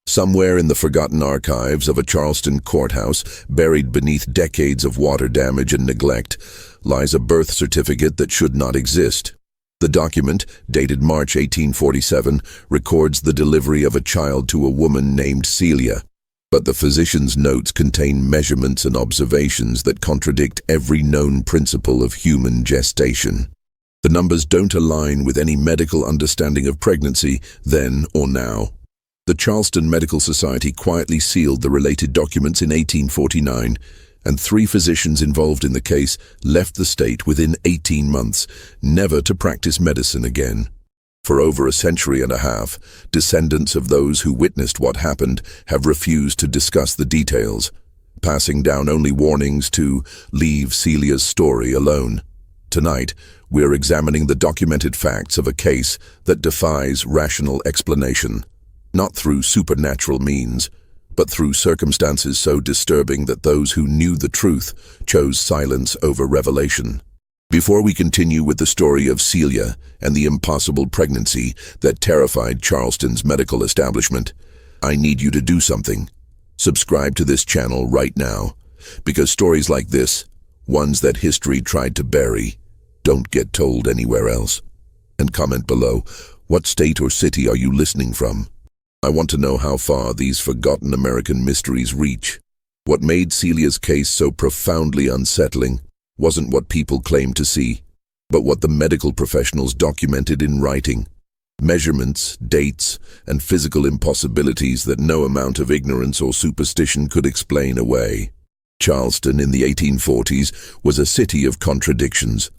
Somewhere in the forgotten archives of a Charleston courthouse, buried beneath decades of water damage and neglect, lies a birth certificate that should not exist. The document, dated March 1847, records the delivery of a child to a woman named Celia. But the physician's notes contain measurements and observations that contradict every known principle of human gestation. The numbers don't align with any medical understanding of pregnancy, then or now. The Charleston Medical Society quietly sealed the related documents in 1849, and 3 physicians involved in the case left the state within 18 months, never to practice medicine again. For over a century and a half, descendants of those who witnessed what happened have refused to discuss the details, passing down only warnings to leave Celia's story alone. Tonight, we're examining the documented facts of a case that defies rational explanation. Not through supernatural means, but through circumstances so disturbing that those who knew the truth chose silence over revelation. Before we continue with the story of Celia and the impossible pregnancy that terrified Charleston's medical establishment, I need you to do something. Subscribe to this channel right now, because stories like this, ones that history tried to bury, don't get told anywhere else. And comment below, what state or city are you listening from? I want to know how far these forgotten American mysteries reach. What made Celia's case so profoundly unsettling wasn't what people claimed to see, but what the medical professionals documented in writing. Measurements, dates, and physical impossibilities that no amount of ignorance or superstition could explain away. Charleston in the 1840s was a city of contradictions,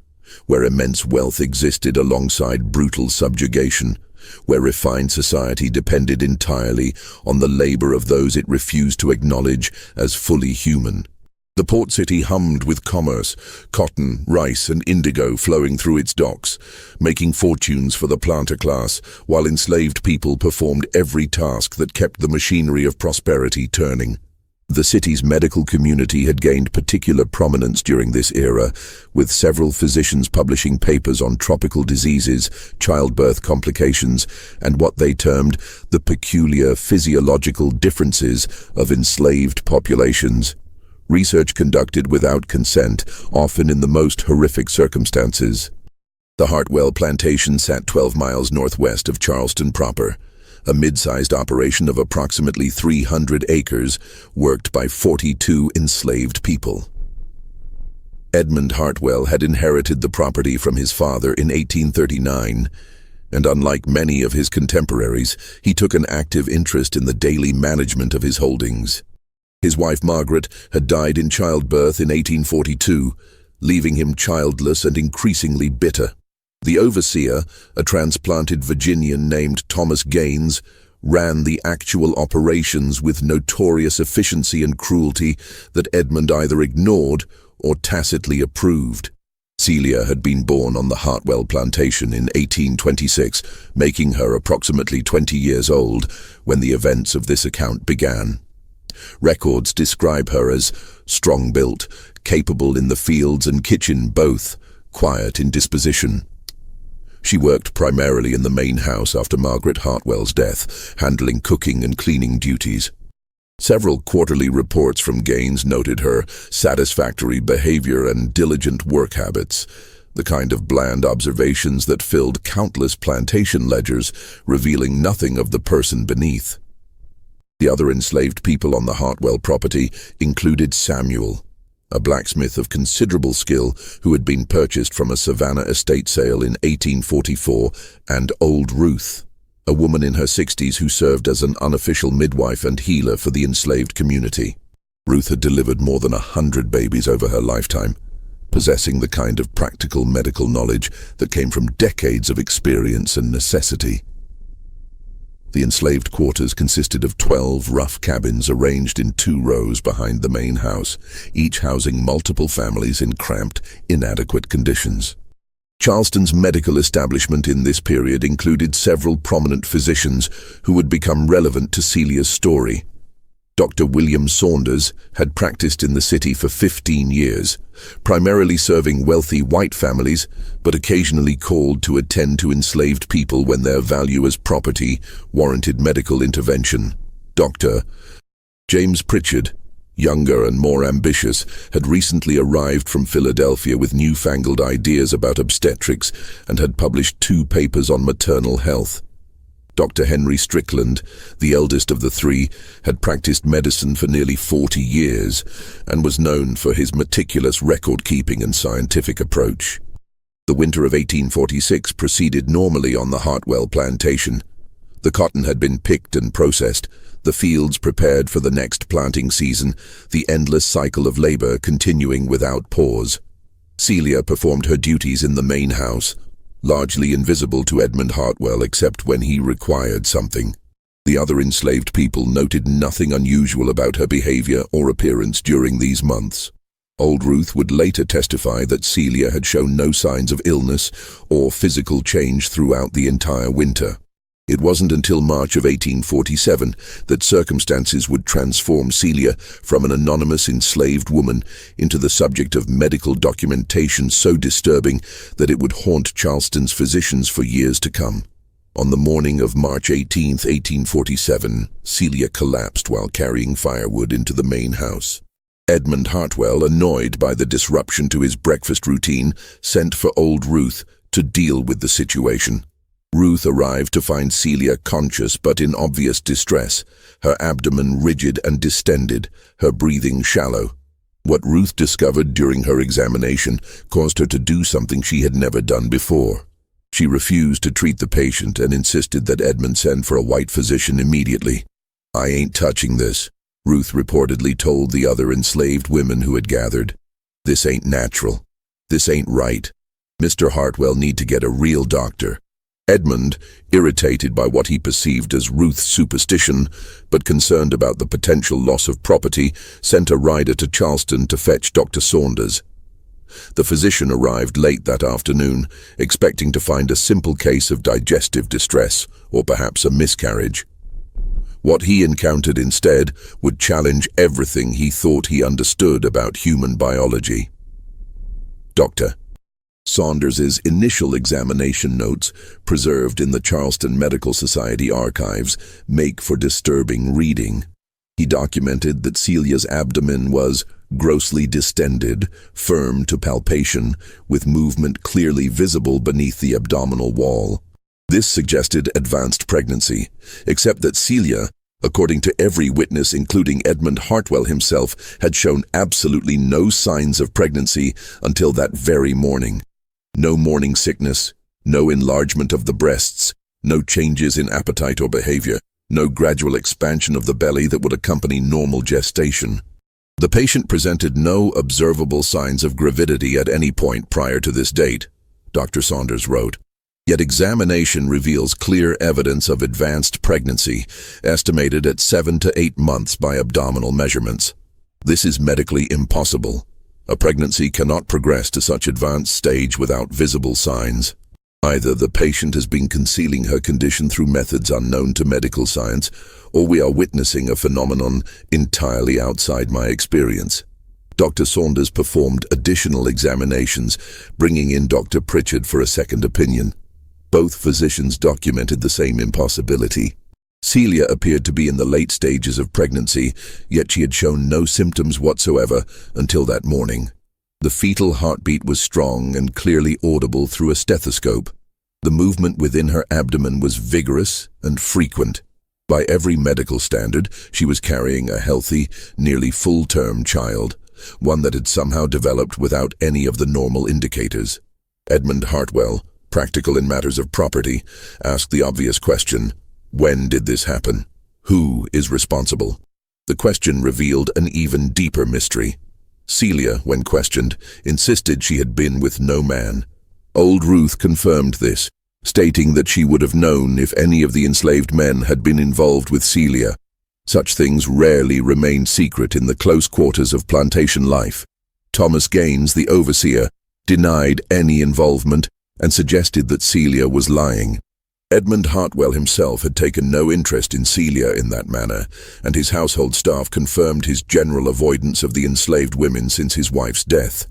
where immense wealth existed alongside brutal subjugation, where refined society depended entirely on the labor of those it refused to acknowledge as fully human. The port city hummed with commerce, cotton, rice, and indigo flowing through its docks, making fortunes for the planter class, while enslaved people performed every task that kept the machinery of prosperity turning. The city's medical community had gained particular prominence during this era, with several physicians publishing papers on tropical diseases, childbirth complications, and what they termed the peculiar physiological differences of enslaved populations. Research conducted without consent, often in the most horrific circumstances. The Hartwell plantation sat 12 miles northwest of Charleston proper. A mid-sized operation of approximately 300 acres, worked by 42 enslaved people. Edmund Hartwell had inherited the property from his father in 1839, and unlike many of his contemporaries, he took an active interest in the daily management of his holdings. His wife Margaret had died in childbirth in 1842, leaving him childless and increasingly bitter. The overseer, a transplanted Virginian named Thomas Gaines, ran the actual operations with notorious efficiency and cruelty that Edmund either ignored or tacitly approved. Celia had been born on the Hartwell plantation in 1826, making her approximately 20 years old when the events of this account began. Records describe her as strong-built, capable in the fields and kitchen both, quiet in disposition. She worked primarily in the main house after Margaret Hartwell's death, handling cooking and cleaning duties. Several quarterly reports from Gaines noted her satisfactory behavior and diligent work habits, the kind of bland observations that filled countless plantation ledgers, revealing nothing of the person beneath. The other enslaved people on the Hartwell property included Samuel, a blacksmith of considerable skill who had been purchased from a Savannah estate sale in 1844, and Old Ruth, a woman in her 60s who served as an unofficial midwife and healer for the enslaved community. Ruth had delivered more than 100 babies over her lifetime, possessing the kind of practical medical knowledge that came from decades of experience and necessity. The enslaved quarters consisted of 12 rough cabins arranged in 2 rows behind the main house, each housing multiple families in cramped, inadequate conditions. Charleston's medical establishment in this period included several prominent physicians who would become relevant to Celia's story. Dr. William Saunders had practiced in the city for 15 years, primarily serving wealthy white families, but occasionally called to attend to enslaved people when their value as property warranted medical intervention. Dr. James Pritchard, younger and more ambitious, had recently arrived from Philadelphia with newfangled ideas about obstetrics and had published 2 papers on maternal health. Dr. Henry Strickland, the eldest of the 3, had practiced medicine for nearly 40 years and was known for his meticulous record-keeping and scientific approach. The winter of 1846 proceeded normally on the Hartwell plantation. The cotton had been picked and processed, the fields prepared for the next planting season, the endless cycle of labor continuing without pause. Celia performed her duties in the main house, largely invisible to Edmund Hartwell except when he required something. The other enslaved people noted nothing unusual about her behavior or appearance during these months. Old Ruth would later testify that Celia had shown no signs of illness or physical change throughout the entire winter. It wasn't until March of 1847 that circumstances would transform Celia from an anonymous enslaved woman into the subject of medical documentation so disturbing that it would haunt Charleston's physicians for years to come. On the morning of March 18, 1847, Celia collapsed while carrying firewood into the main house. Edmund Hartwell, annoyed by the disruption to his breakfast routine, sent for old Ruth to deal with the situation. Ruth arrived to find Celia conscious but in obvious distress, her abdomen rigid and distended, her breathing shallow. What Ruth discovered during her examination caused her to do something she had never done before. She refused to treat the patient and insisted that Edmund send for a white physician immediately. "I ain't touching this," Ruth reportedly told the other enslaved women who had gathered. "This ain't natural. This ain't right. Mr. Hartwell need to get a real doctor." Edmund, irritated by what he perceived as Ruth's superstition, but concerned about the potential loss of property, sent a rider to Charleston to fetch Dr. Saunders. The physician arrived late that afternoon, expecting to find a simple case of digestive distress, or perhaps a miscarriage. What he encountered instead would challenge everything he thought he understood about human biology. Dr. Saunders's initial examination notes, preserved in the Charleston Medical Society archives, make for disturbing reading. He documented that Celia's abdomen was grossly distended, firm to palpation, with movement clearly visible beneath the abdominal wall. This suggested advanced pregnancy, except that Celia, according to every witness including Edmund Hartwell himself, had shown absolutely no signs of pregnancy until that very morning. No morning sickness, no enlargement of the breasts, no changes in appetite or behavior, no gradual expansion of the belly that would accompany normal gestation. The patient presented no observable signs of gravidity at any point prior to this date, Dr. Saunders wrote. Yet examination reveals clear evidence of advanced pregnancy, estimated at 7 to 8 months by abdominal measurements. This is medically impossible. A pregnancy cannot progress to such advanced stage without visible signs. Either the patient has been concealing her condition through methods unknown to medical science, or we are witnessing a phenomenon entirely outside my experience. Dr. Saunders performed additional examinations, bringing in Dr. Pritchard for a second opinion. Both physicians documented the same impossibility. Celia appeared to be in the late stages of pregnancy, yet she had shown no symptoms whatsoever until that morning. The fetal heartbeat was strong and clearly audible through a stethoscope. The movement within her abdomen was vigorous and frequent. By every medical standard, she was carrying a healthy, nearly full-term child, one that had somehow developed without any of the normal indicators. Edmund Hartwell, practical in matters of property, asked the obvious question: when did this happen? Who is responsible? The question revealed an even deeper mystery. Celia, when questioned, insisted she had been with no man. Old Ruth confirmed this, stating that she would have known if any of the enslaved men had been involved with Celia. Such things rarely remained secret in the close quarters of plantation life. Thomas Gaines, the overseer, denied any involvement and suggested that Celia was lying. Edmund Hartwell himself had taken no interest in Celia in that manner, and his household staff confirmed his general avoidance of the enslaved women since his wife's death.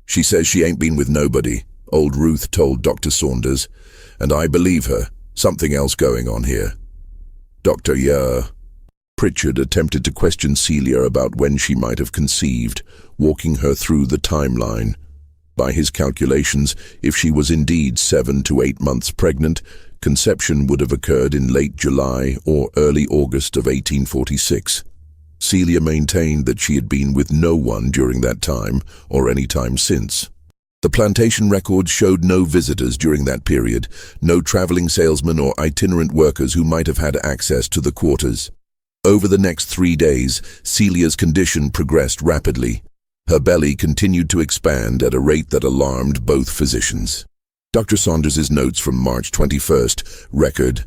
"She says she ain't been with nobody," old Ruth told Dr. Saunders, "and I believe her. Something else going on here." Dr. Pritchard attempted to question Celia about when she might have conceived, walking her through the timeline. By his calculations, if she was indeed 7 to 8 months pregnant, conception would have occurred in late July or early August of 1846. Celia maintained that she had been with no one during that time or any time since. The plantation records showed no visitors during that period, no traveling salesmen or itinerant workers who might have had access to the quarters. Over the next 3 days, Celia's condition progressed rapidly. Her belly continued to expand at a rate that alarmed both physicians. Dr. Saunders's notes from March 21st record,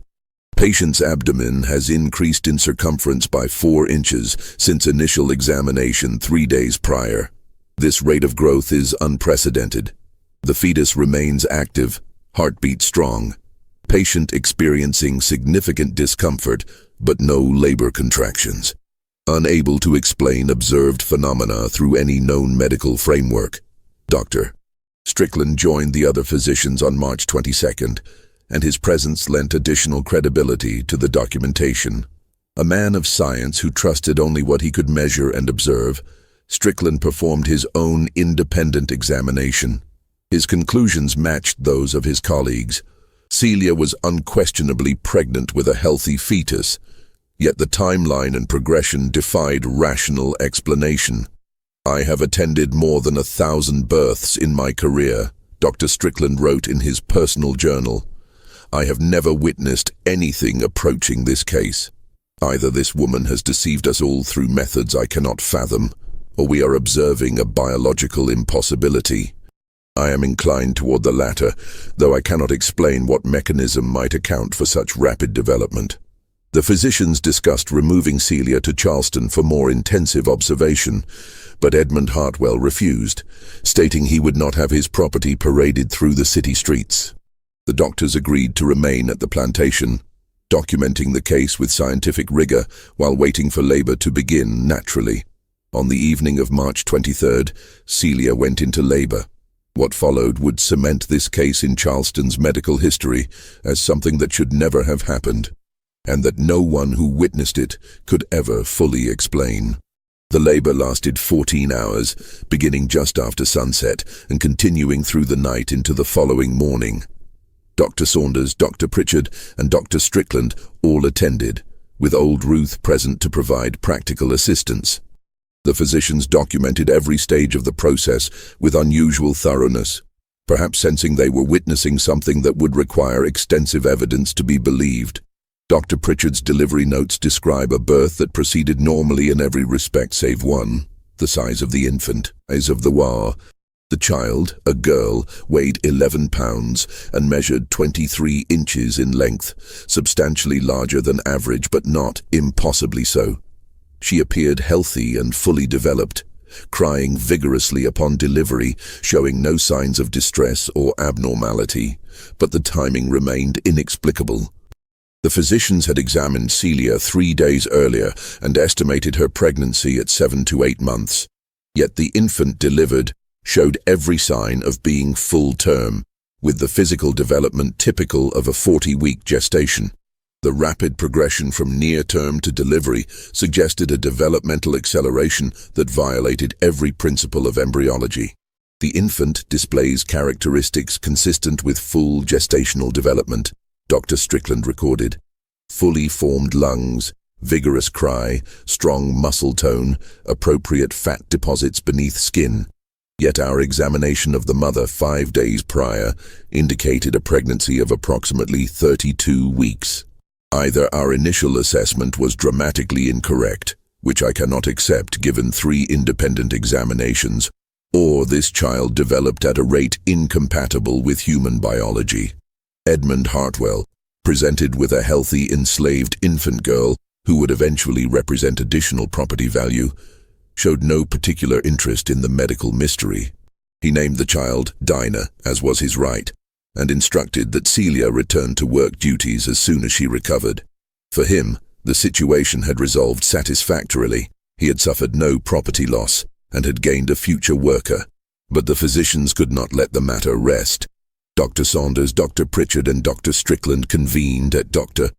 "Patient's abdomen has increased in circumference by 4 inches since initial examination 3 days prior. This rate of growth is unprecedented. The fetus remains active, heartbeat strong. Patient experiencing significant discomfort, but no labor contractions. Unable to explain observed phenomena through any known medical framework." Dr. Strickland joined the other physicians on March 22nd, and his presence lent additional credibility to the documentation. A man of science who trusted only what he could measure and observe, Strickland performed his own independent examination. His conclusions matched those of his colleagues. Celia was unquestionably pregnant with a healthy fetus, yet the timeline and progression defied rational explanation. "I have attended more than 1,000 births in my career," Dr. Strickland wrote in his personal journal. "I have never witnessed anything approaching this case. Either this woman has deceived us all through methods I cannot fathom, or we are observing a biological impossibility. I am inclined toward the latter, though I cannot explain what mechanism might account for such rapid development." The physicians discussed removing Celia to Charleston for more intensive observation, but Edmund Hartwell refused, stating he would not have his property paraded through the city streets. The doctors agreed to remain at the plantation, documenting the case with scientific rigor while waiting for labor to begin naturally. On the evening of March 23rd, Celia went into labor. What followed would cement this case in Charleston's medical history as something that should never have happened, and that no one who witnessed it could ever fully explain. The labor lasted 14 hours, beginning just after sunset and continuing through the night into the following morning. Dr. Saunders, Dr. Pritchard, and Dr. Strickland all attended, with old Ruth present to provide practical assistance. The physicians documented every stage of the process with unusual thoroughness, perhaps sensing they were witnessing something that would require extensive evidence to be believed. Dr. Pritchard's delivery notes describe a birth that proceeded normally in every respect save one: the size of the infant, size of the war. The child, a girl, weighed 11 pounds and measured 23 inches in length, substantially larger than average but not impossibly so. She appeared healthy and fully developed, crying vigorously upon delivery, showing no signs of distress or abnormality, but the timing remained inexplicable. The physicians had examined Celia 3 days earlier and estimated her pregnancy at 7 to 8 months. Yet the infant delivered showed every sign of being full-term, with the physical development typical of a 40-week gestation. The rapid progression from near-term to delivery suggested a developmental acceleration that violated every principle of embryology. The infant displays characteristics consistent with full gestational development, Dr. Strickland recorded. Fully formed lungs, vigorous cry, strong muscle tone, appropriate fat deposits beneath skin. Yet our examination of the mother 5 days prior indicated a pregnancy of approximately 32 weeks. Either our initial assessment was dramatically incorrect, which I cannot accept given 3 independent examinations, or this child developed at a rate incompatible with human biology. Edmund Hartwell, presented with a healthy enslaved infant girl who would eventually represent additional property value, showed no particular interest in the medical mystery. He named the child Dinah, as was his right, and instructed that Celia return to work duties as soon as she recovered. For him, the situation had resolved satisfactorily. He had suffered no property loss and had gained a future worker. But the physicians could not let the matter rest. Dr. Saunders, Dr. Pritchard, and Dr. Strickland convened at Dr.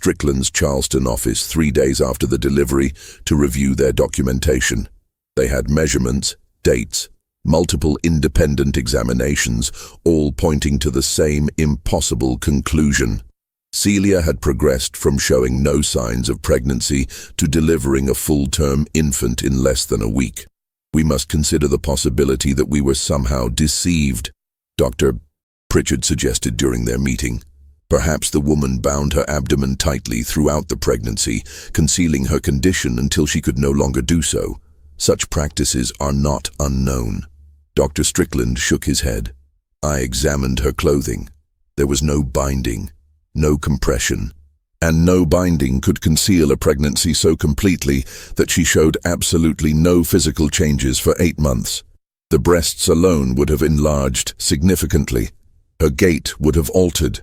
Strickland's Charleston office 3 days after the delivery to review their documentation. They had measurements, dates, multiple independent examinations, all pointing to the same impossible conclusion. Celia had progressed from showing no signs of pregnancy to delivering a full-term infant in less than a week. We must consider the possibility that we were somehow deceived, Dr. Pritchard suggested during their meeting. Perhaps the woman bound her abdomen tightly throughout the pregnancy, concealing her condition until she could no longer do so. Such practices are not unknown. Dr. Strickland shook his head. I examined her clothing. There was no binding, no compression, and no binding could conceal a pregnancy so completely that she showed absolutely no physical changes for 8 months. The breasts alone would have enlarged significantly. Her gait would have altered.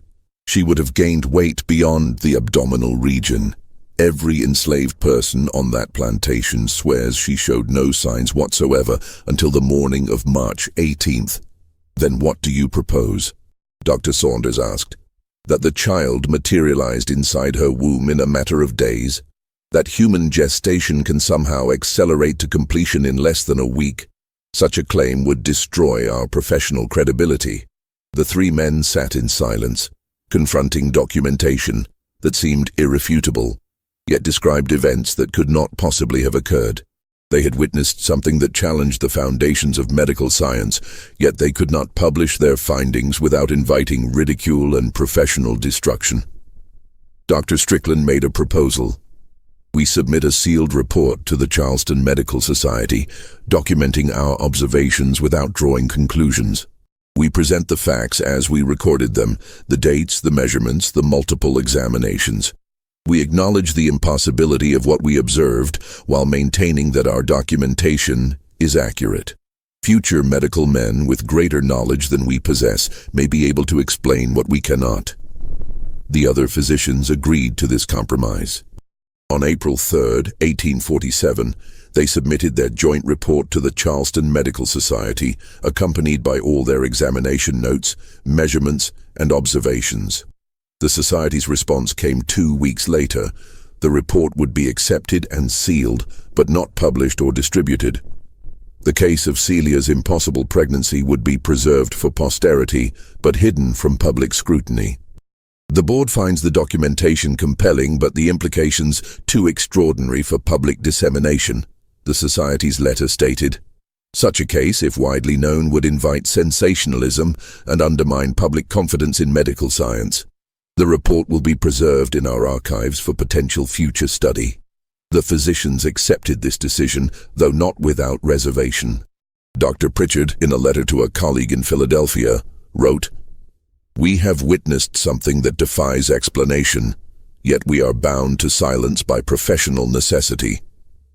She would have gained weight beyond the abdominal region. Every enslaved person on that plantation swears she showed no signs whatsoever until the morning of March 18th. Then what do you propose? Dr. Saunders asked. That the child materialized inside her womb in a matter of days? That human gestation can somehow accelerate to completion in less than a week? Such a claim would destroy our professional credibility. The 3 men sat in silence, confronting documentation that seemed irrefutable, yet described events that could not possibly have occurred. They had witnessed something that challenged the foundations of medical science, yet they could not publish their findings without inviting ridicule and professional destruction. Dr. Strickland made a proposal. We submit a sealed report to the Charleston Medical Society, documenting our observations without drawing conclusions. We present the facts as we recorded them, the dates, the measurements, the multiple examinations. We acknowledge the impossibility of what we observed while maintaining that our documentation is accurate. Future medical men with greater knowledge than we possess may be able to explain what we cannot. The other physicians agreed to this compromise. On April 3, 1847, they submitted their joint report to the Charleston Medical Society, accompanied by all their examination notes, measurements, and observations. The Society's response came 2 weeks later. The report would be accepted and sealed, but not published or distributed. The case of Celia's impossible pregnancy would be preserved for posterity, but hidden from public scrutiny. The board finds the documentation compelling, but the implications too extraordinary for public dissemination, the Society's letter stated. Such a case, if widely known, would invite sensationalism and undermine public confidence in medical science. The report will be preserved in our archives for potential future study. The physicians accepted this decision, though not without reservation. Dr. Pritchard, in a letter to a colleague in Philadelphia, wrote, "We have witnessed something that defies explanation, yet we are bound to silence by professional necessity.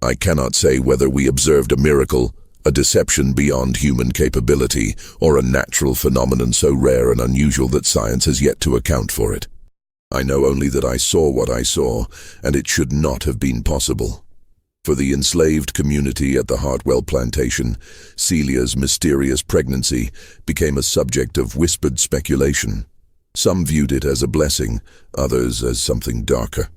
I cannot say whether we observed a miracle, a deception beyond human capability, or a natural phenomenon so rare and unusual that science has yet to account for it. I know only that I saw what I saw, and it should not have been possible." For the enslaved community at the Hartwell plantation, Celia's mysterious pregnancy became a subject of whispered speculation. Some viewed it as a blessing, others as something darker.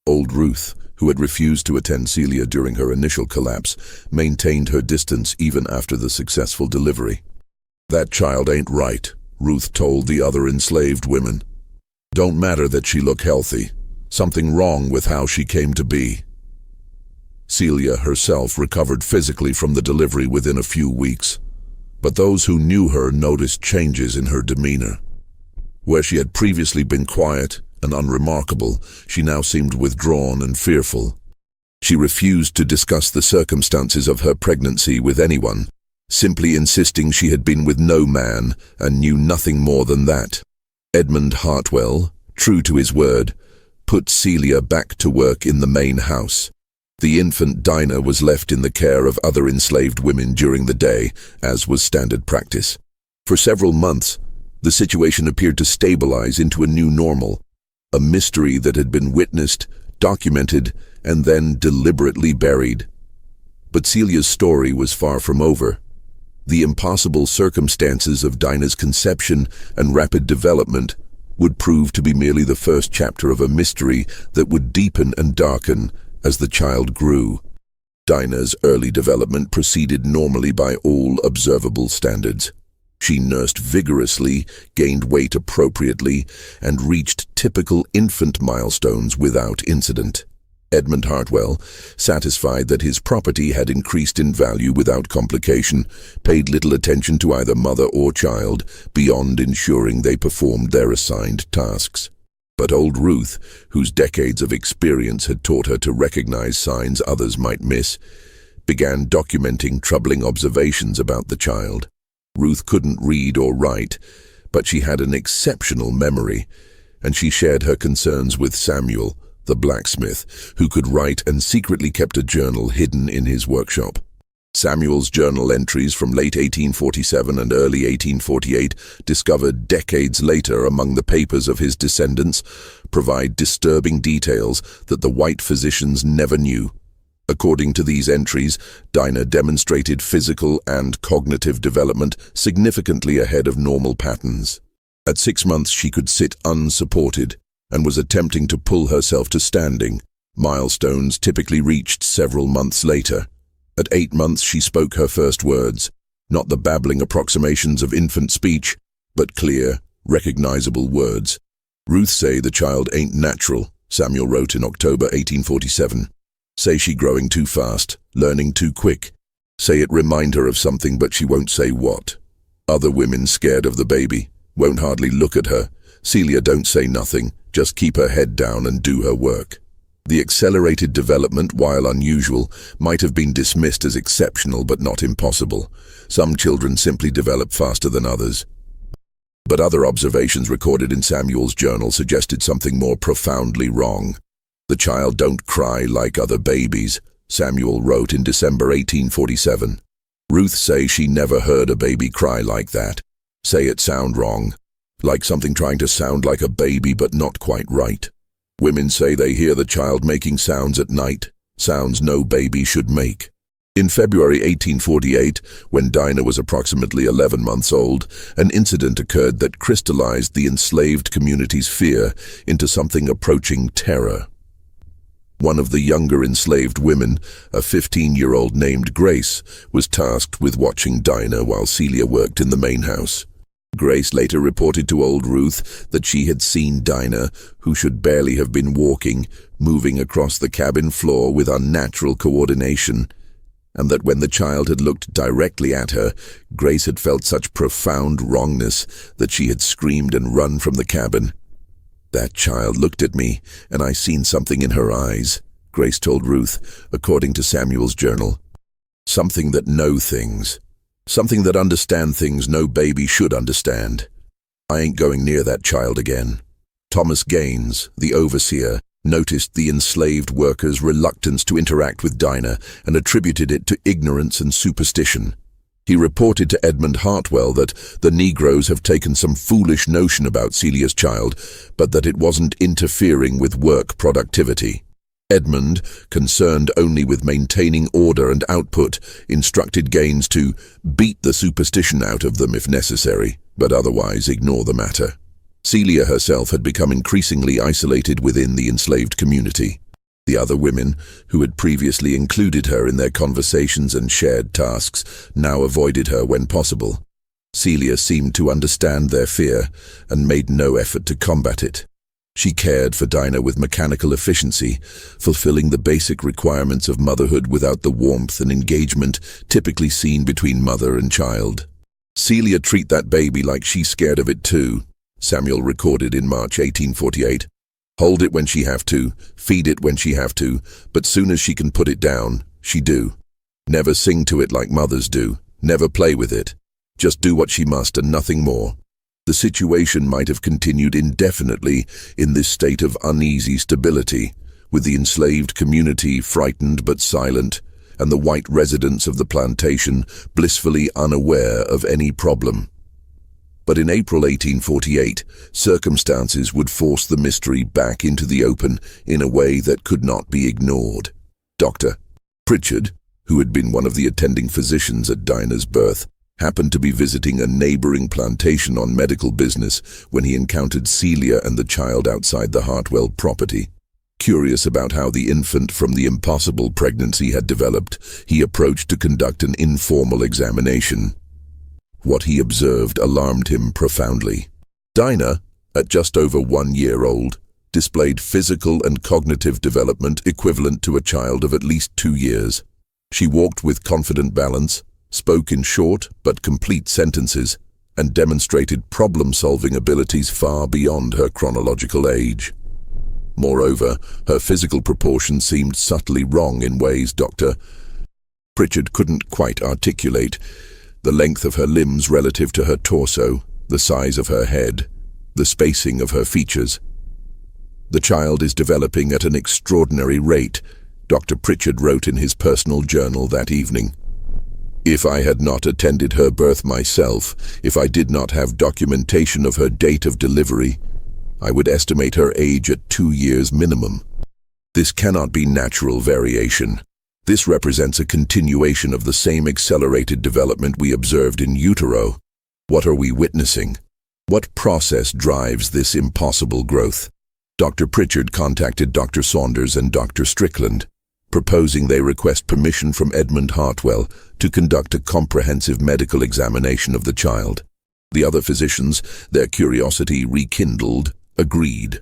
Old Ruth, who had refused to attend Celia during her initial collapse, maintained her distance even after the successful delivery. "That child ain't right," Ruth told the other enslaved women. "Don't matter that she look healthy. Something wrong with how she came to be." Celia herself recovered physically from the delivery within a few weeks, but those who knew her noticed changes in her demeanor. Where she had previously been quiet and unremarkable, she now seemed withdrawn and fearful. She refused to discuss the circumstances of her pregnancy with anyone, simply insisting she had been with no man and knew nothing more than that. Edmund Hartwell, true to his word, put Celia back to work in the main house. The infant Dinah was left in the care of other enslaved women during the day, as was standard practice. For several months, the situation appeared to stabilize into a new normal, a mystery that had been witnessed, documented, and then deliberately buried. But Celia's story was far from over. The impossible circumstances of Dinah's conception and rapid development would prove to be merely the first chapter of a mystery that would deepen and darken as the child grew. Dinah's early development proceeded normally by all observable standards. She nursed vigorously, gained weight appropriately, and reached typical infant milestones without incident. Edmund Hartwell, satisfied that his property had increased in value without complication, paid little attention to either mother or child, beyond ensuring they performed their assigned tasks. But old Ruth, whose decades of experience had taught her to recognize signs others might miss, began documenting troubling observations about the child. Ruth couldn't read or write, but she had an exceptional memory, and she shared her concerns with Samuel, the blacksmith, who could write and secretly kept a journal hidden in his workshop. Samuel's journal entries from late 1847 and early 1848, discovered decades later among the papers of his descendants, provide disturbing details that the white physicians never knew. According to these entries, Dinah demonstrated physical and cognitive development significantly ahead of normal patterns. At 6 months, she could sit unsupported and was attempting to pull herself to standing, milestones typically reached several months later. At 8 months, she spoke her first words, not the babbling approximations of infant speech, but clear, recognizable words. Ruth say the child ain't natural, Samuel wrote in October 1847. Say she growing too fast, learning too quick. Say it remind her of something but she won't say what. Other women scared of the baby, won't hardly look at her. Celia don't say nothing, just keep her head down and do her work. The accelerated development, while unusual, might have been dismissed as exceptional but not impossible. Some children simply develop faster than others. But other observations recorded in Samuel's journal suggested something more profoundly wrong. The child don't cry like other babies, Samuel wrote in December 1847. Ruth say she never heard a baby cry like that. Say it sound wrong, like something trying to sound like a baby but not quite right. Women say they hear the child making sounds at night, sounds no baby should make. In February 1848, when Dinah was approximately 11 months old, an incident occurred that crystallized the enslaved community's fear into something approaching terror. One of the younger enslaved women, a 15-year-old named Grace, was tasked with watching Dinah while Celia worked in the main house. Grace later reported to old Ruth that she had seen Dinah, who should barely have been walking, moving across the cabin floor with unnatural coordination, and that when the child had looked directly at her, Grace had felt such profound wrongness that she had screamed and run from the cabin. That child looked at me, and I seen something in her eyes, Grace told Ruth, according to Samuel's journal. Something that know things. Something that understand things no baby should understand. I ain't going near that child again. Thomas Gaines, the overseer, noticed the enslaved workers' reluctance to interact with Dinah and attributed it to ignorance and superstition. He reported to Edmund Hartwell that the Negroes have taken some foolish notion about Celia's child, but that it wasn't interfering with work productivity. Edmund, concerned only with maintaining order and output, instructed Gaines to beat the superstition out of them if necessary, but otherwise ignore the matter. Celia herself had become increasingly isolated within the enslaved community. The other women, who had previously included her in their conversations and shared tasks, now avoided her when possible. Celia seemed to understand their fear and made no effort to combat it. She cared for Dinah with mechanical efficiency, fulfilling the basic requirements of motherhood without the warmth and engagement typically seen between mother and child. Celia treat that baby like she's scared of it too, Samuel recorded in March 1848. Hold it when she have to, feed it when she have to, but soon as she can put it down, she do. Never sing to it like mothers do, never play with it. Just do what she must and nothing more. The situation might have continued indefinitely in this state of uneasy stability, with the enslaved community frightened but silent, and the white residents of the plantation blissfully unaware of any problem. But in April 1848, circumstances would force the mystery back into the open in a way that could not be ignored. Dr. Pritchard, who had been one of the attending physicians at Dinah's birth, happened to be visiting a neighboring plantation on medical business when he encountered Celia and the child outside the Hartwell property. Curious about how the infant from the impossible pregnancy had developed, he approached to conduct an informal examination. What he observed alarmed him profoundly. Dinah, at just over 1 year old, displayed physical and cognitive development equivalent to a child of at least 2 years. She walked with confident balance, spoke in short but complete sentences, and demonstrated problem-solving abilities far beyond her chronological age. Moreover, her physical proportions seemed subtly wrong in ways Dr. Pritchard couldn't quite articulate. The length of her limbs relative to her torso, the size of her head, the spacing of her features. "The child is developing at an extraordinary rate," Dr. Pritchard wrote in his personal journal that evening. "If I had not attended her birth myself, if I did not have documentation of her date of delivery, I would estimate her age at 2 years minimum. This cannot be natural variation. This represents a continuation of the same accelerated development we observed in utero. What are we witnessing? What process drives this impossible growth?" Dr. Pritchard contacted Dr. Saunders and Dr. Strickland, proposing they request permission from Edmund Hartwell to conduct a comprehensive medical examination of the child. The other physicians, their curiosity rekindled, agreed.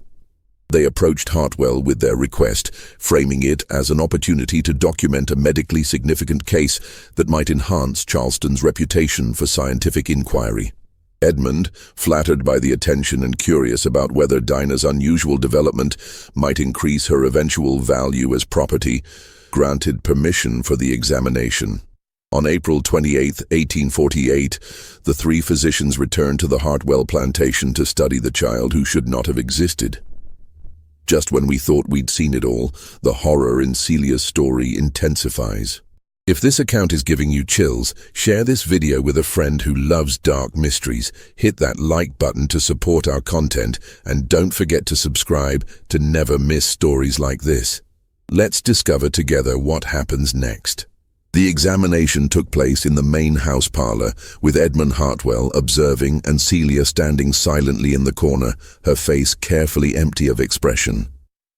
They approached Hartwell with their request, framing it as an opportunity to document a medically significant case that might enhance Charleston's reputation for scientific inquiry. Edmund, flattered by the attention and curious about whether Dinah's unusual development might increase her eventual value as property, granted permission for the examination. On April 28, 1848, the 3 physicians returned to the Hartwell plantation to study the child who should not have existed. Just when we thought we'd seen it all, the horror in Celia's story intensifies. If this account is giving you chills, share this video with a friend who loves dark mysteries, hit that like button to support our content, and don't forget to subscribe to never miss stories like this. Let's discover together what happens next. The examination took place in the main house parlor, with Edmund Hartwell observing and Celia standing silently in the corner, her face carefully empty of expression.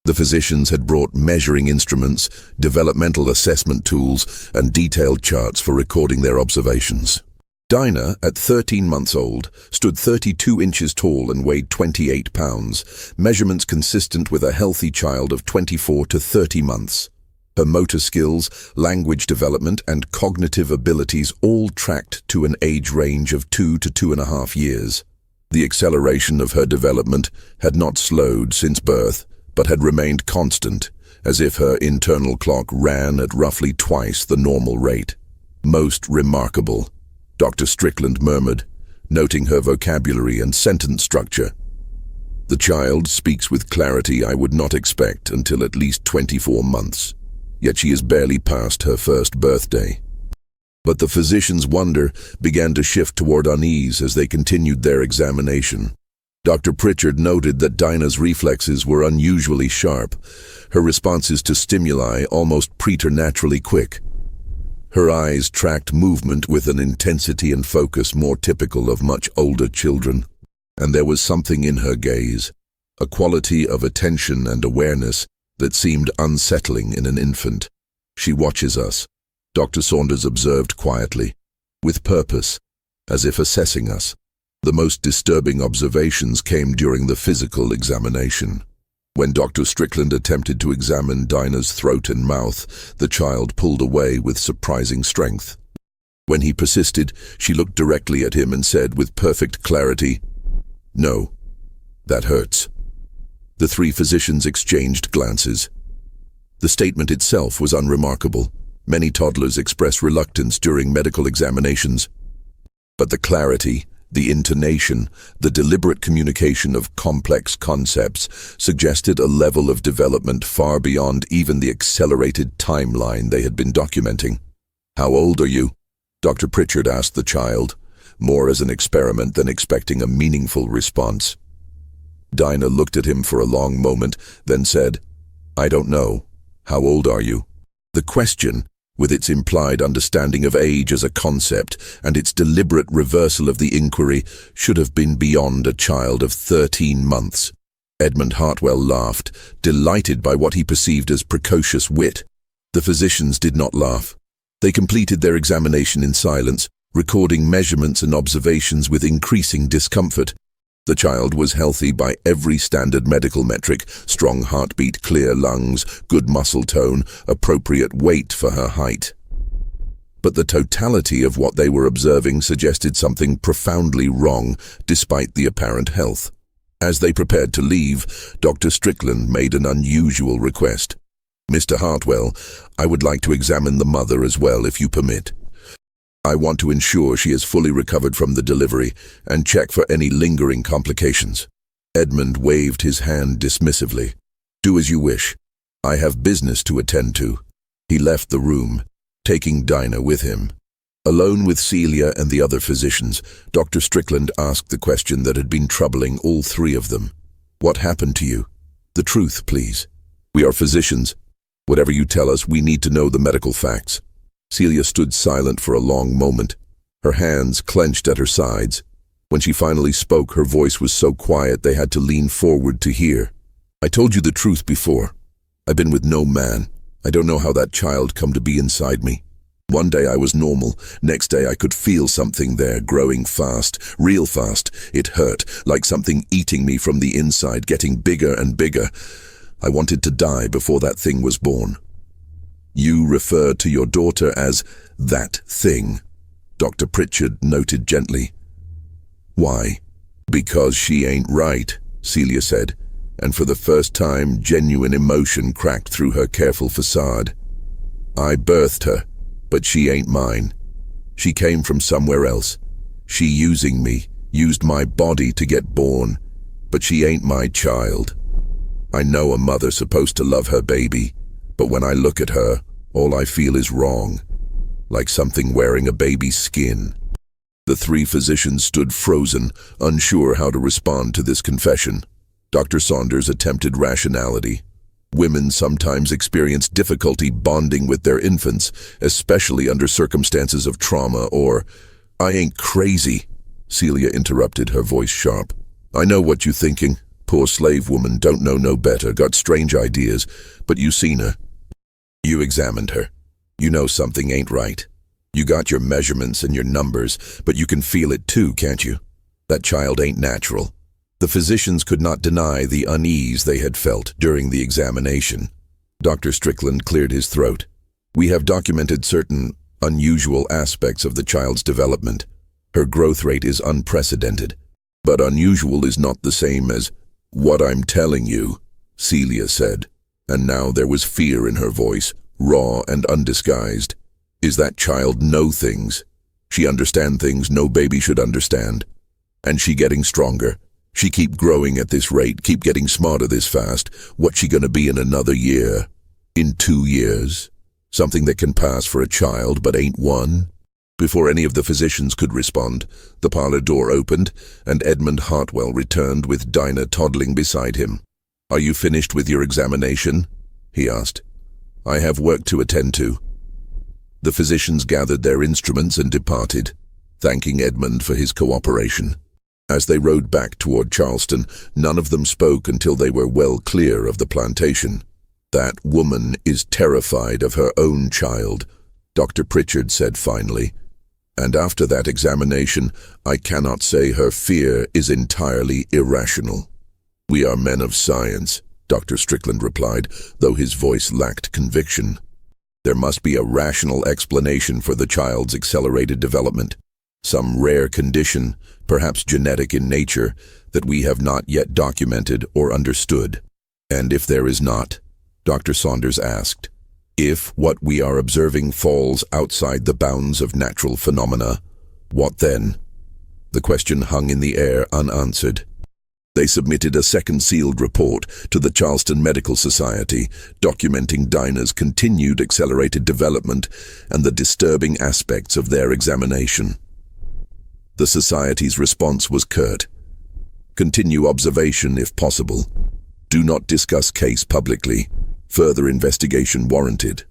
The physicians had brought measuring instruments, developmental assessment tools, and detailed charts for recording their observations. Dinah, at 13 months old, stood 32 inches tall and weighed 28 pounds, measurements consistent with a healthy child of 24 to 30 months. Her motor skills, language development, and cognitive abilities all tracked to an age range of 2 to 2.5 years. The acceleration of her development had not slowed since birth, but had remained constant, as if her internal clock ran at roughly twice the normal rate. "Most remarkable," Dr. Strickland murmured, noting her vocabulary and sentence structure. "The child speaks with clarity I would not expect until at least 24 months. Yet she is barely past her first birthday." But the physicians' wonder began to shift toward unease as they continued their examination. Dr. Pritchard noted that Dinah's reflexes were unusually sharp, her responses to stimuli almost preternaturally quick. Her eyes tracked movement with an intensity and focus more typical of much older children. And there was something in her gaze, a quality of attention and awareness that seemed unsettling in an infant. "She watches us," Dr. Saunders observed quietly, "with purpose, as if assessing us." The most disturbing observations came during the physical examination. When Dr. Strickland attempted to examine Dinah's throat and mouth, the child pulled away with surprising strength. When he persisted, she looked directly at him and said with perfect clarity, "No, that hurts." The 3 physicians exchanged glances. The statement itself was unremarkable. Many toddlers express reluctance during medical examinations. But the clarity, the intonation, the deliberate communication of complex concepts suggested a level of development far beyond even the accelerated timeline they had been documenting. "How old are you?" Dr. Pritchard asked the child, more as an experiment than expecting a meaningful response. Dinah looked at him for a long moment, then said, "I don't know. How old are you?" The question, with its implied understanding of age as a concept and its deliberate reversal of the inquiry, should have been beyond a child of 13 months. Edmund Hartwell laughed, delighted by what he perceived as precocious wit. The physicians did not laugh. They completed their examination in silence, recording measurements and observations with increasing discomfort. The child was healthy by every standard medical metric: strong heartbeat, clear lungs, good muscle tone, appropriate weight for her height. But the totality of what they were observing suggested something profoundly wrong, despite the apparent health. As they prepared to leave, Dr. Strickland made an unusual request. "Mr. Hartwell, I would like to examine the mother as well, if you permit. I want to ensure she is fully recovered from the delivery and check for any lingering complications." Edmund waved his hand dismissively. "Do as you wish. I have business to attend to." He left the room, taking Dinah with him. Alone with Celia and the other physicians, Dr. Strickland asked the question that had been troubling all three of them. "What happened to you? The truth, please. We are physicians. Whatever you tell us, we need to know the medical facts." Celia stood silent for a long moment, her hands clenched at her sides. When she finally spoke, her voice was so quiet they had to lean forward to hear. "I told you the truth before. I've been with no man. I don't know how that child come to be inside me. One day I was normal, next day I could feel something there, growing fast, real fast. It hurt, like something eating me from the inside, getting bigger and bigger. I wanted to die before that thing was born." "You refer to your daughter as that thing," Dr. Pritchard noted gently. "Why?" "Because she ain't right," Celia said, and for the first time genuine emotion cracked through her careful facade. "I birthed her, but she ain't mine. She came from somewhere else. She using me, used my body to get born, but she ain't my child. I know a mother's supposed to love her baby, but when I look at her, all I feel is wrong, like something wearing a baby's skin." The three physicians stood frozen, unsure how to respond to this confession. Dr. Saunders attempted rationality. "Women sometimes experience difficulty bonding with their infants, especially under circumstances of trauma or—" "I ain't crazy," Celia interrupted, her voice sharp. "I know what you're thinking. Poor slave woman, don't know no better, got strange ideas, but you seen her. You examined her. You know something ain't right. You got your measurements and your numbers, but you can feel it too, can't you? That child ain't natural." The physicians could not deny the unease they had felt during the examination. Dr. Strickland cleared his throat. "We have documented certain unusual aspects of the child's development. Her growth rate is unprecedented. But unusual is not the same as what I'm telling you," Celia said, and now there was fear in her voice, raw and undisguised. "Is that child know things? She understand things no baby should understand. And she getting stronger. She keep growing at this rate, keep getting smarter this fast. What's she gonna be in another year? In 2 years? Something that can pass for a child but ain't one?" Before any of the physicians could respond, the parlor door opened and Edmund Hartwell returned with Dinah toddling beside him. "Are you finished with your examination?" he asked. "I have work to attend to." The physicians gathered their instruments and departed, thanking Edmund for his cooperation. As they rode back toward Charleston, none of them spoke until they were well clear of the plantation. "That woman is terrified of her own child," Dr. Pritchard said finally. "And after that examination, I cannot say her fear is entirely irrational." "We are men of science," Dr. Strickland replied, though his voice lacked conviction. "There must be a rational explanation for the child's accelerated development. Some rare condition, perhaps genetic in nature, that we have not yet documented or understood." "And if there is not?" Dr. Saunders asked. "If what we are observing falls outside the bounds of natural phenomena, what then?" The question hung in the air unanswered. They submitted a second sealed report to the Charleston Medical Society, documenting Dinah's continued accelerated development and the disturbing aspects of their examination. The Society's response was curt. "Continue observation if possible. Do not discuss case publicly. Further investigation warranted."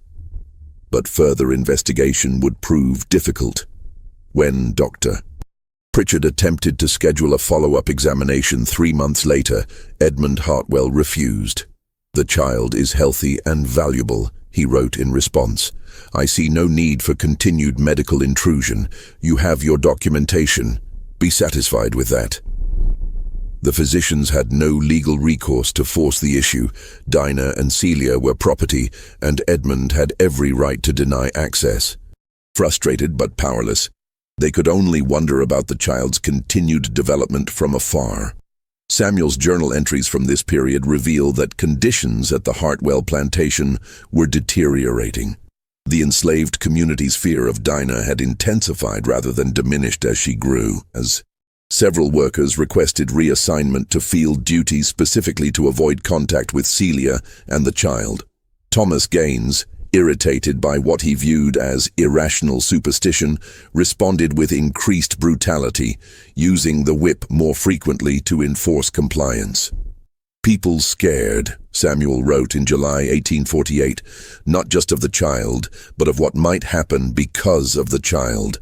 but further investigation would prove difficult. When Dr. Pritchard attempted to schedule a follow-up examination 3 months later, Edmund Hartwell refused. "The child is healthy and valuable," he wrote in response. "I see no need for continued medical intrusion. You have your documentation. Be satisfied with that." The physicians had no legal recourse to force the issue. Dinah and Celia were property, and Edmund had every right to deny access. Frustrated but powerless, they could only wonder about the child's continued development from afar. Samuel's journal entries from this period reveal that conditions at the Hartwell plantation were deteriorating. The enslaved community's fear of Dinah had intensified rather than diminished as she grew, as several workers requested reassignment to field duties specifically to avoid contact with Celia and the child. Thomas Gaines, irritated by what he viewed as irrational superstition, responded with increased brutality, using the whip more frequently to enforce compliance. "People scared," Samuel wrote in July 1848, "not just of the child, but of what might happen because of the child.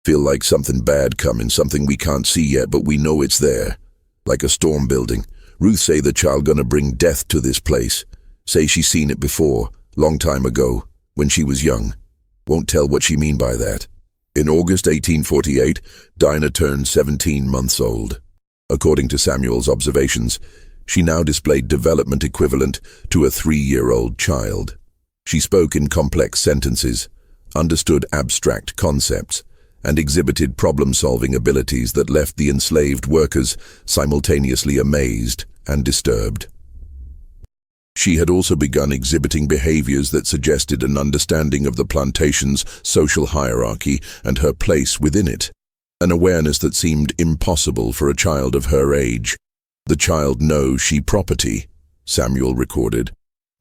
Feel like something bad coming, something we can't see yet, but we know it's there. Like a storm building. Ruth say the child gonna bring death to this place. Say she's seen it before. Long time ago, when she was young. Won't tell what she mean by that." In August 1848, Dinah turned 17 months old. According to Samuel's observations, she now displayed development equivalent to a 3-year-old child. She spoke in complex sentences, understood abstract concepts, and exhibited problem-solving abilities that left the enslaved workers simultaneously amazed and disturbed. She had also begun exhibiting behaviors that suggested an understanding of the plantation's social hierarchy and her place within it, an awareness that seemed impossible for a child of her age. "The child knows she property," Samuel recorded.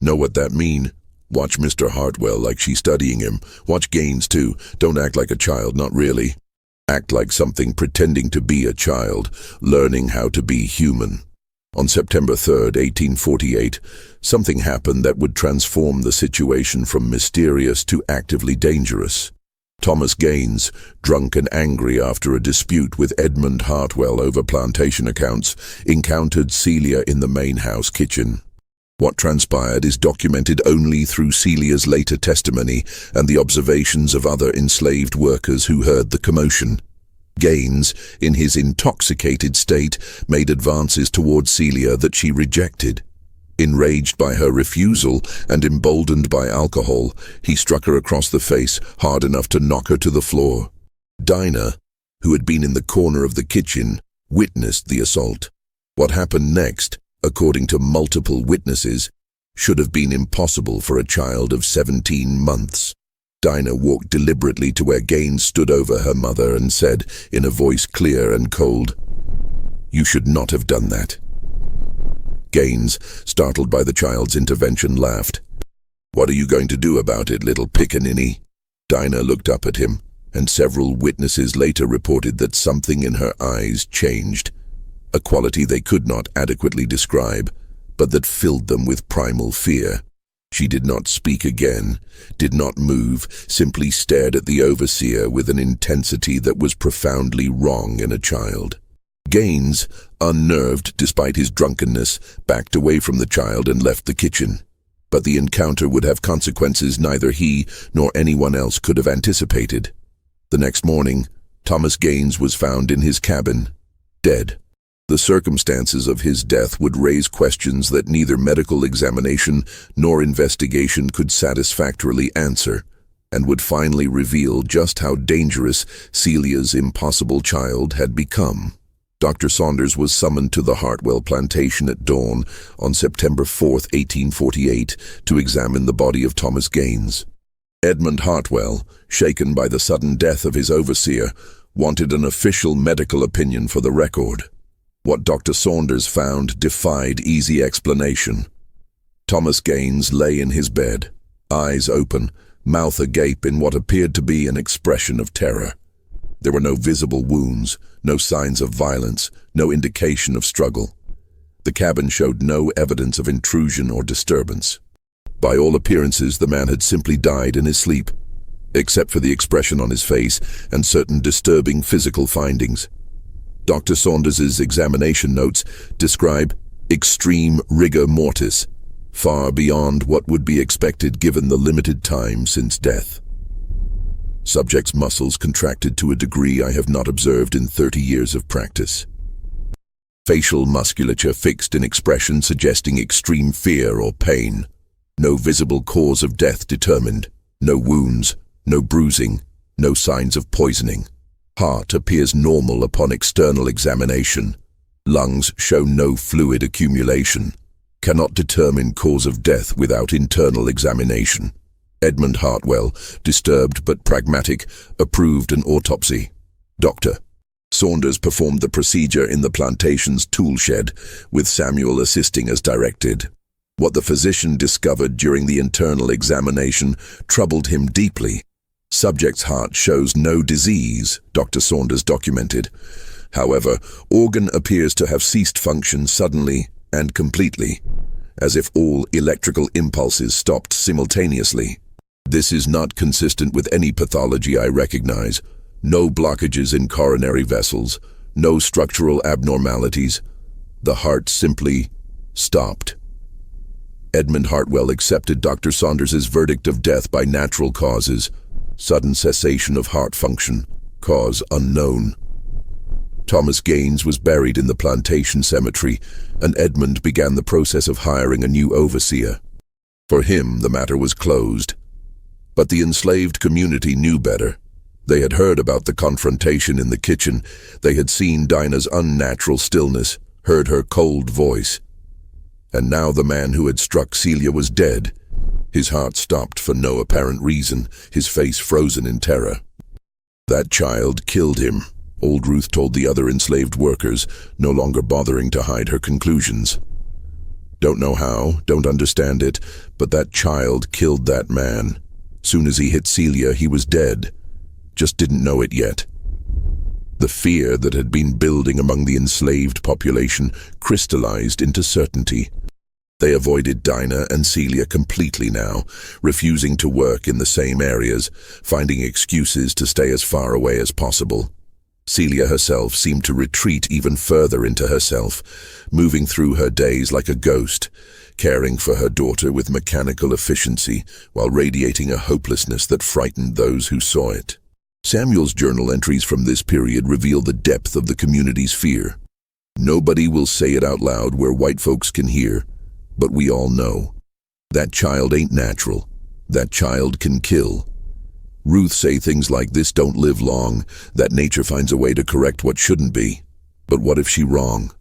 "Know what that mean? Watch Mr. Hartwell like she studying him. Watch Gaines too. Don't act like a child, not really. Act like something pretending to be a child, learning how to be human." On September 3, 1848, something happened that would transform the situation from mysterious to actively dangerous. Thomas Gaines, drunk and angry after a dispute with Edmund Hartwell over plantation accounts, encountered Celia in the main house kitchen. What transpired is documented only through Celia's later testimony and the observations of other enslaved workers who heard the commotion. Gaines, in his intoxicated state, made advances toward Celia that she rejected. Enraged by her refusal and emboldened by alcohol, he struck her across the face hard enough to knock her to the floor. Dinah, who had been in the corner of the kitchen, witnessed the assault. What happened next, according to multiple witnesses, should have been impossible for a child of 17 months. Dinah walked deliberately to where Gaines stood over her mother and said, in a voice clear and cold, "You should not have done that." Gaines, startled by the child's intervention, laughed. "What are you going to do about it, little pickaninny?" Dinah looked up at him, and several witnesses later reported that something in her eyes changed, a quality they could not adequately describe, but that filled them with primal fear. She did not speak again, did not move, simply stared at the overseer with an intensity that was profoundly wrong in a child. Gaines, unnerved despite his drunkenness, backed away from the child and left the kitchen. But the encounter would have consequences neither he nor anyone else could have anticipated. The next morning, Thomas Gaines was found in his cabin, dead. The circumstances of his death would raise questions that neither medical examination nor investigation could satisfactorily answer, and would finally reveal just how dangerous Celia's impossible child had become. Dr. Saunders was summoned to the Hartwell plantation at dawn on September 4, 1848, to examine the body of Thomas Gaines. Edmund Hartwell, shaken by the sudden death of his overseer, wanted an official medical opinion for the record. What Dr. Saunders found defied easy explanation. Thomas Gaines lay in his bed, eyes open, mouth agape in what appeared to be an expression of terror. There were no visible wounds, no signs of violence, no indication of struggle. The cabin showed no evidence of intrusion or disturbance. By all appearances, the man had simply died in his sleep, except for the expression on his face and certain disturbing physical findings. Dr. Saunders's examination notes describe extreme rigor mortis, far beyond what would be expected given the limited time since death. Subject's muscles contracted to a degree I have not observed in 30 years of practice. Facial musculature fixed in expression suggesting extreme fear or pain. No visible cause of death determined. No wounds, no bruising, no signs of poisoning. Heart appears normal upon external examination. Lungs show no fluid accumulation. Cannot determine cause of death without internal examination. Edmund Hartwell, disturbed but pragmatic, approved an autopsy. Dr. Saunders performed the procedure in the plantation's tool shed, with Samuel assisting as directed. What the physician discovered during the internal examination troubled him deeply. Subject's heart shows no disease, Dr. Saunders documented. However, organ appears to have ceased function suddenly and completely, as if all electrical impulses stopped simultaneously. This is not consistent with any pathology I recognize. No blockages in coronary vessels, no structural abnormalities. The heart simply stopped. Edmund Hartwell accepted Dr. Saunders's verdict of death by natural causes. Sudden cessation of heart function. Cause unknown. Thomas Gaines was buried in the plantation cemetery, and Edmund began the process of hiring a new overseer. For him, the matter was closed. But the enslaved community knew better. They had heard about the confrontation in the kitchen. They had seen Dinah's unnatural stillness, heard her cold voice. And now the man who had struck Celia was dead. His heart stopped for no apparent reason, his face frozen in terror. That child killed him, old Ruth told the other enslaved workers, no longer bothering to hide her conclusions. Don't know how, don't understand it, but that child killed that man. Soon as he hit Celia, he was dead. Just didn't know it yet. The fear that had been building among the enslaved population crystallized into certainty. They avoided Dinah and Celia completely now, refusing to work in the same areas, finding excuses to stay as far away as possible. Celia herself seemed to retreat even further into herself, moving through her days like a ghost, caring for her daughter with mechanical efficiency while radiating a hopelessness that frightened those who saw it. Samuel's journal entries from this period reveal the depth of the community's fear. Nobody will say it out loud where white folks can hear, but we all know. That child ain't natural. That child can kill. Ruth say things like this don't live long, that nature finds a way to correct what shouldn't be. But what if she wrong?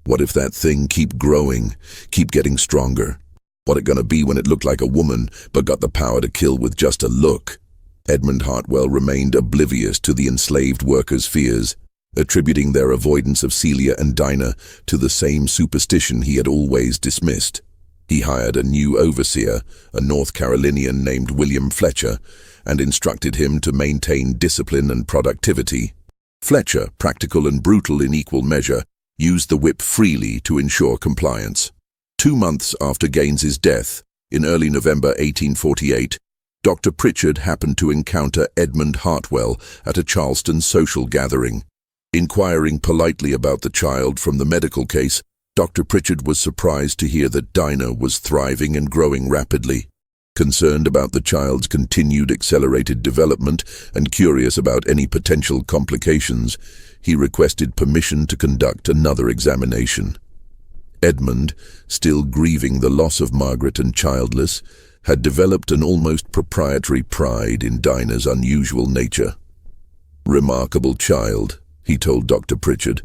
What if that thing keep growing, keep getting stronger? What it gonna be when it looked like a woman, but got the power to kill with just a look? Edmund Hartwell remained oblivious to the enslaved workers' fears, attributing their avoidance of Celia and Dinah to the same superstition he had always dismissed. He hired a new overseer, a North Carolinian named William Fletcher, and instructed him to maintain discipline and productivity. Fletcher, practical and brutal in equal measure, used the whip freely to ensure compliance. 2 months after Gaines's death, in early November 1848, Dr. Pritchard happened to encounter Edmund Hartwell at a Charleston social gathering. Inquiring politely about the child from the medical case, Dr. Pritchard was surprised to hear that Dinah was thriving and growing rapidly. Concerned about the child's continued accelerated development and curious about any potential complications, he requested permission to conduct another examination. Edmund, still grieving the loss of Margaret and childless, had developed an almost proprietary pride in Dinah's unusual nature. "Remarkable child," he told Dr. Pritchard.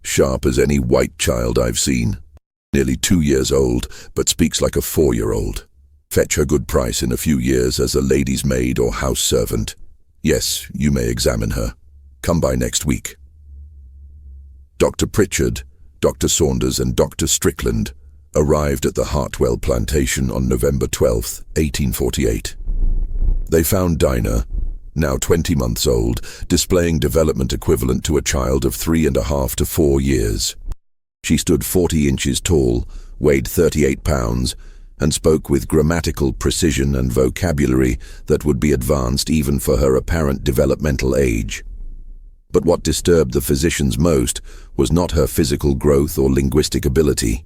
"Sharp as any white child I've seen. Nearly 2 years old, but speaks like a 4-year-old. Fetch her good price in a few years as a lady's maid or house servant. Yes, you may examine her. Come by next week." Dr. Pritchard, Dr. Saunders and Dr. Strickland arrived at the Hartwell plantation on November 12, 1848. They found Dinah, now 20 months old, displaying development equivalent to a child of 3.5 to 4 years. She stood 40 inches tall, weighed 38 pounds, and spoke with grammatical precision and vocabulary that would be advanced even for her apparent developmental age. But what disturbed the physicians most was not her physical growth or linguistic ability.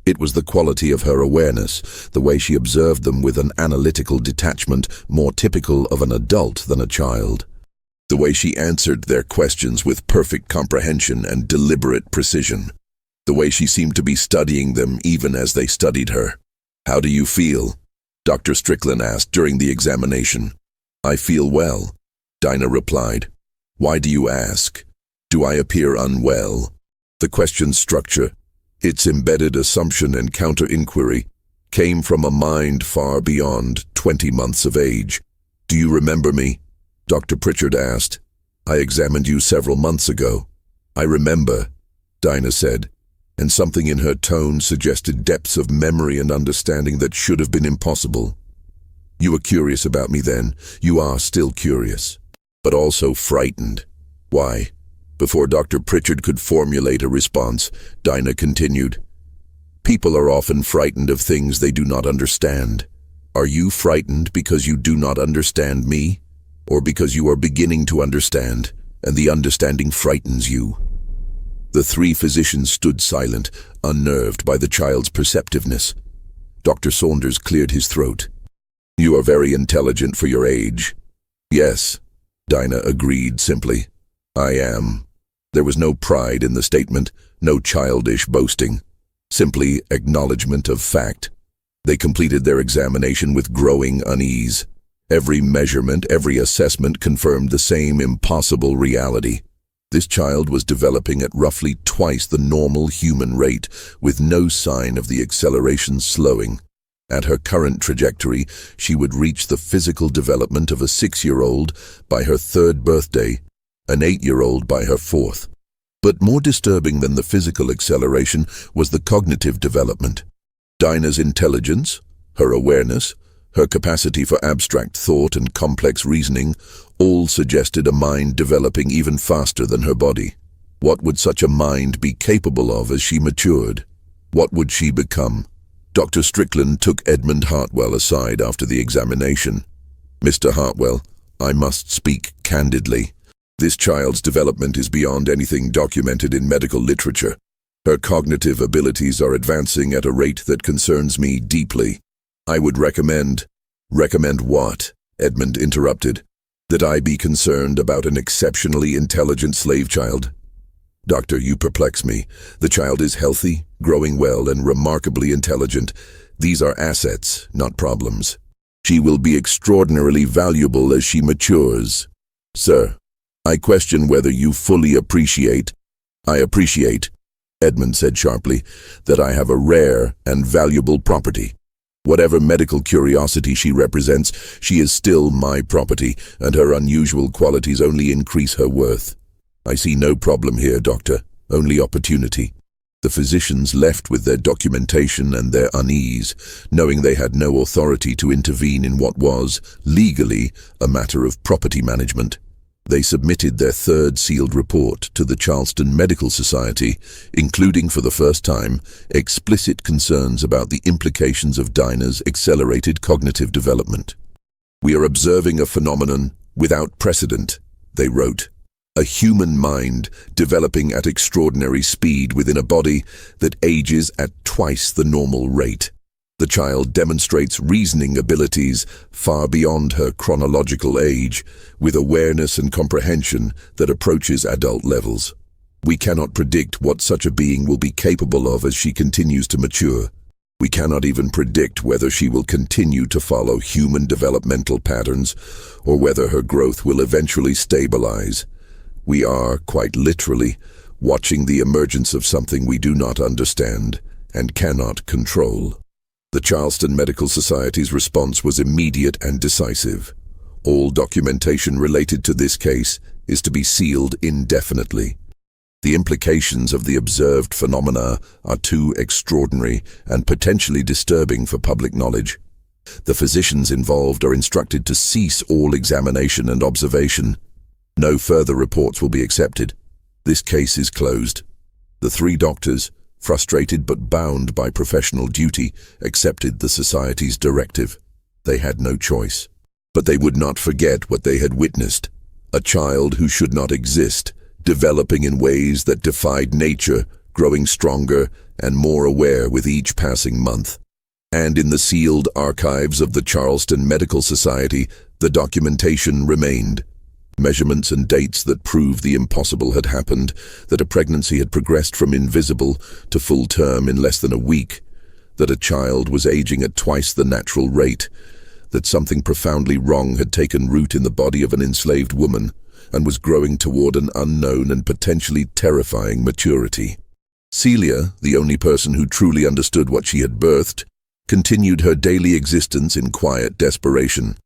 It was the quality of her awareness, the way she observed them with an analytical detachment more typical of an adult than a child. The way she answered their questions with perfect comprehension and deliberate precision. The way she seemed to be studying them even as they studied her. "How do you feel?" Dr. Strickland asked during the examination. "I feel well," Dinah replied. "Why do you ask? Do I appear unwell?" The question's structure, its embedded assumption and counter-inquiry, came from a mind far beyond 20 months of age. "Do you remember me?" Dr. Pritchard asked. "I examined you several months ago." "I remember," Dinah said, and something in her tone suggested depths of memory and understanding that should have been impossible. "You were curious about me then. You are still curious, but also frightened." "Why?" Before Dr. Pritchard could formulate a response, Dinah continued, "People are often frightened of things they do not understand. Are you frightened because you do not understand me, or because you are beginning to understand, and the understanding frightens you?" The three physicians stood silent, unnerved by the child's perceptiveness. Dr. Saunders cleared his throat. "You are very intelligent for your age." "Yes," Dinah agreed simply. "I am." There was no pride in the statement, no childish boasting, simply acknowledgement of fact. They completed their examination with growing unease. Every measurement, every assessment confirmed the same impossible reality. This child was developing at roughly twice the normal human rate, with no sign of the acceleration slowing. At her current trajectory, she would reach the physical development of a 6-year-old by her 3rd birthday, an 8-year-old by her 4th. But more disturbing than the physical acceleration was the cognitive development. Dinah's intelligence, her awareness, her capacity for abstract thought and complex reasoning all suggested a mind developing even faster than her body. What would such a mind be capable of as she matured? What would she become? Dr. Strickland took Edmund Hartwell aside after the examination. "Mr. Hartwell, I must speak candidly. This child's development is beyond anything documented in medical literature. Her cognitive abilities are advancing at a rate that concerns me deeply. I would recommend—" "Recommend what?" Edmund interrupted. "That I be concerned about an exceptionally intelligent slave child." "Doctor, you perplex me. The child is healthy, growing well, and remarkably intelligent. These are assets, not problems. She will be extraordinarily valuable as she matures." "Sir, I question whether you fully appreciate—" "I appreciate," Edmund said sharply, "that I have a rare and valuable property. Whatever medical curiosity she represents, she is still my property, and her unusual qualities only increase her worth. I see no problem here, Doctor, only opportunity." The physicians left with their documentation and their unease, knowing they had no authority to intervene in what was, legally, a matter of property management. They submitted their 3rd sealed report to the Charleston Medical Society, including for the first time explicit concerns about the implications of Dinah's accelerated cognitive development. "We are observing a phenomenon without precedent," they wrote. "A human mind developing at extraordinary speed within a body that ages at twice the normal rate. The child demonstrates reasoning abilities far beyond her chronological age, with awareness and comprehension that approaches adult levels. We cannot predict what such a being will be capable of as she continues to mature. We cannot even predict whether she will continue to follow human developmental patterns or whether her growth will eventually stabilize. We are, quite literally, watching the emergence of something we do not understand and cannot control." The Charleston Medical Society's response was immediate and decisive. All documentation related to this case is to be sealed indefinitely. The implications of the observed phenomena are too extraordinary and potentially disturbing for public knowledge. The physicians involved are instructed to cease all examination and observation. No further reports will be accepted. This case is closed. The 3 doctors, frustrated but bound by professional duty, accepted the society's directive. They had no choice. But they would not forget what they had witnessed. A child who should not exist, developing in ways that defied nature, growing stronger and more aware with each passing month. And in the sealed archives of the Charleston Medical Society, the documentation remained. Measurements and dates that proved the impossible had happened, that a pregnancy had progressed from invisible to full term in less than a week, that a child was aging at twice the natural rate, that something profoundly wrong had taken root in the body of an enslaved woman and was growing toward an unknown and potentially terrifying maturity. Celia, the only person who truly understood what she had birthed, continued her daily existence in quiet desperation.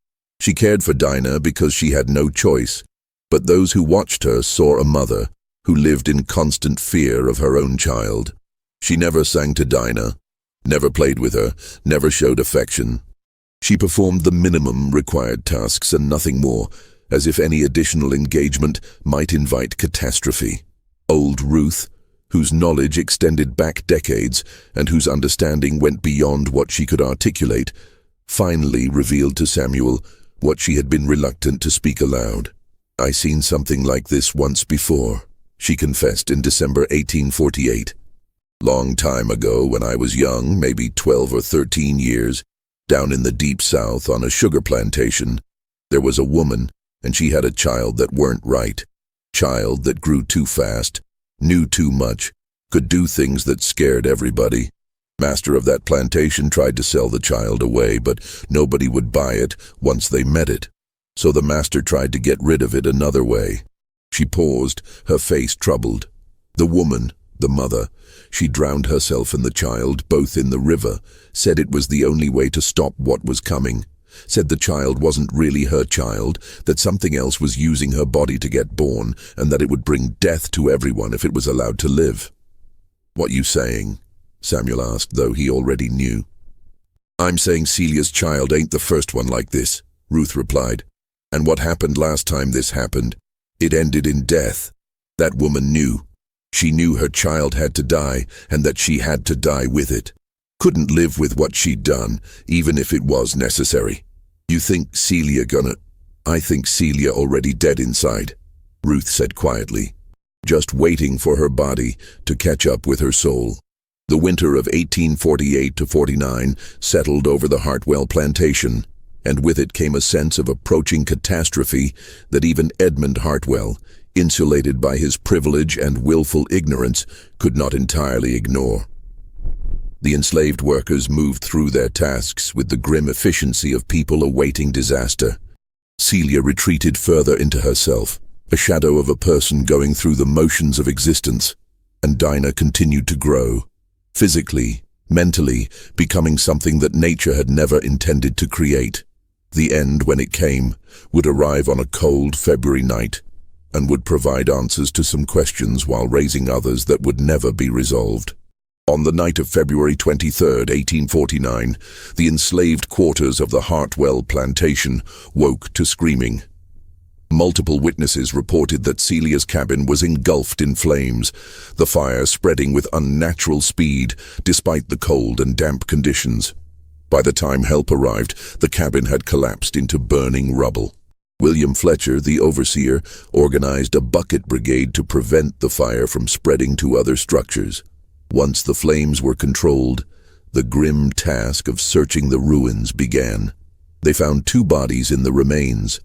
She cared for Dinah because she had no choice, but those who watched her saw a mother who lived in constant fear of her own child. She never sang to Dinah, never played with her, never showed affection. She performed the minimum required tasks and nothing more, as if any additional engagement might invite catastrophe. Old Ruth, whose knowledge extended back decades and whose understanding went beyond what she could articulate, finally revealed to Samuel what she had been reluctant to speak aloud. "I seen something like this once before," she confessed in December 1848. "Long time ago when I was young, maybe 12 or 13 years, down in the deep south on a sugar plantation, there was a woman, and she had a child that weren't right. Child that grew too fast, knew too much, could do things that scared everybody. Master of that plantation tried to sell the child away, but nobody would buy it once they met it. So the master tried to get rid of it another way." She paused, her face troubled. "The woman, the mother, she drowned herself and the child, both in the river, said it was the only way to stop what was coming, said the child wasn't really her child, that something else was using her body to get born, and that it would bring death to everyone if it was allowed to live." "What you saying?" Samuel asked, though he already knew. "I'm saying Celia's child ain't the first one like this," Ruth replied. "And what happened last time this happened, it ended in death. That woman knew. She knew her child had to die, and that she had to die with it. Couldn't live with what she'd done, even if it was necessary. You think Celia gonna—" "I think Celia already dead inside," Ruth said quietly, just waiting for her body to catch up with her soul. The winter of 1848 to 49 settled over the Hartwell plantation, and with it came a sense of approaching catastrophe that even Edmund Hartwell, insulated by his privilege and willful ignorance, could not entirely ignore. The enslaved workers moved through their tasks with the grim efficiency of people awaiting disaster. Celia retreated further into herself, a shadow of a person going through the motions of existence, and Dinah continued to grow, physically, mentally, becoming something that nature had never intended to create. The end, when it came, would arrive on a cold February night, and would provide answers to some questions while raising others that would never be resolved. On the night of February 23, 1849, the enslaved quarters of the Hartwell plantation woke to screaming. Multiple witnesses reported that Celia's cabin was engulfed in flames, the fire spreading with unnatural speed despite the cold and damp conditions. By the time help arrived, the cabin had collapsed into burning rubble. William Fletcher, the overseer, organized a bucket brigade to prevent the fire from spreading to other structures. Once the flames were controlled, the grim task of searching the ruins began. They found 2 bodies in the remains,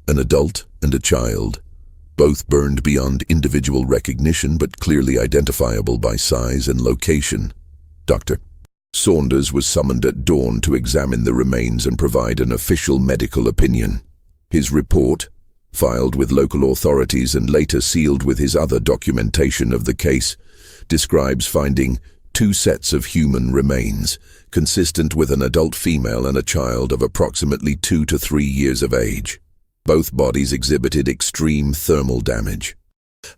an adult and a child, both burned beyond individual recognition but clearly identifiable by size and location. Dr. Saunders was summoned at dawn to examine the remains and provide an official medical opinion. His report, filed with local authorities and later sealed with his other documentation of the case, describes finding 2 sets of human remains, consistent with an adult female and a child of approximately 2 to 3 years of age. Both bodies exhibited extreme thermal damage.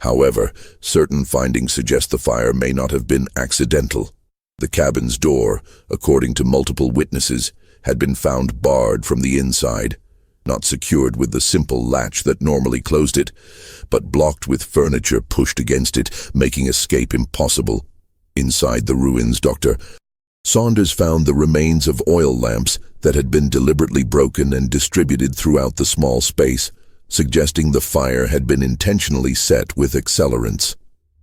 However, certain findings suggest the fire may not have been accidental. The cabin's door, according to multiple witnesses, had been found barred from the inside, not secured with the simple latch that normally closed it, but blocked with furniture pushed against it, making escape impossible. Inside the ruins, Dr. Saunders found the remains of oil lamps that had been deliberately broken and distributed throughout the small space, suggesting the fire had been intentionally set with accelerants.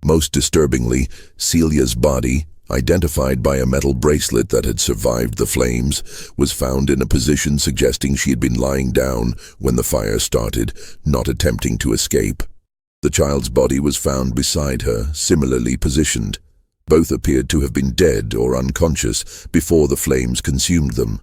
Most disturbingly, Celia's body, identified by a metal bracelet that had survived the flames, was found in a position suggesting she had been lying down when the fire started, not attempting to escape. The child's body was found beside her, similarly positioned. Both appeared to have been dead or unconscious before the flames consumed them.